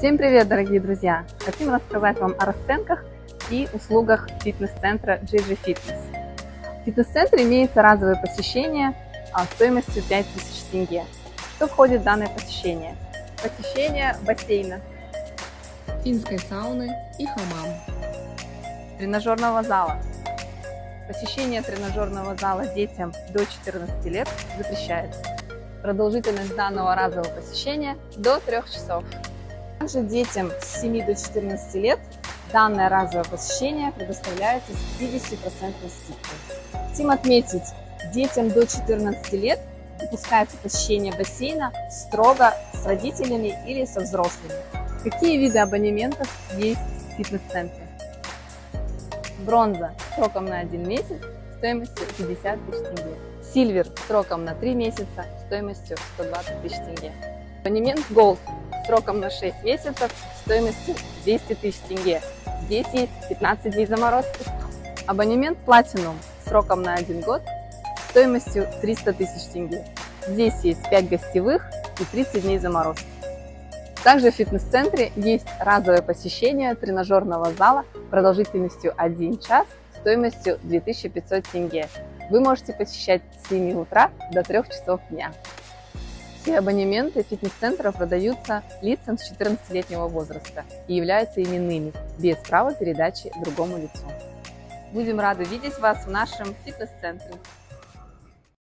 Всем привет, дорогие друзья! Хотим рассказать вам о расценках и услугах фитнес-центра JJ Fitness. В фитнес-центре имеется разовое посещение стоимостью 5000 тенге. Что входит в данное посещение? Посещение бассейна, финской сауны и хамам, тренажерного зала. Посещение тренажерного зала детям до 14 лет запрещается. Продолжительность данного разового посещения до 3 часов. Также детям с 7 до 14 лет данное разовое посещение предоставляется с 50% скидкой. Хотим отметить, детям до 14 лет допускается посещение бассейна строго с родителями или со взрослыми. Какие виды абонементов есть в фитнес-центре? Бронза сроком на 1 месяц стоимостью 50 000 тенге. Сильвер сроком на 3 месяца стоимостью 120 000 тенге. Абонемент Gold сроком на 6 месяцев стоимостью 200 000 тенге. Здесь есть 15 дней заморозки. Абонемент Platinum сроком на 1 год стоимостью 300 000 тенге. Здесь есть 5 гостевых и 30 дней заморозки. Также в фитнес-центре есть разовое посещение тренажерного зала продолжительностью 1 час стоимостью 2500 тенге. Вы можете посещать с 7 утра до 3 часов дня. Все абонементы фитнес-центра продаются лицам с 14-летнего возраста и являются именными, без права передачи другому лицу. Будем рады видеть вас в нашем фитнес-центре.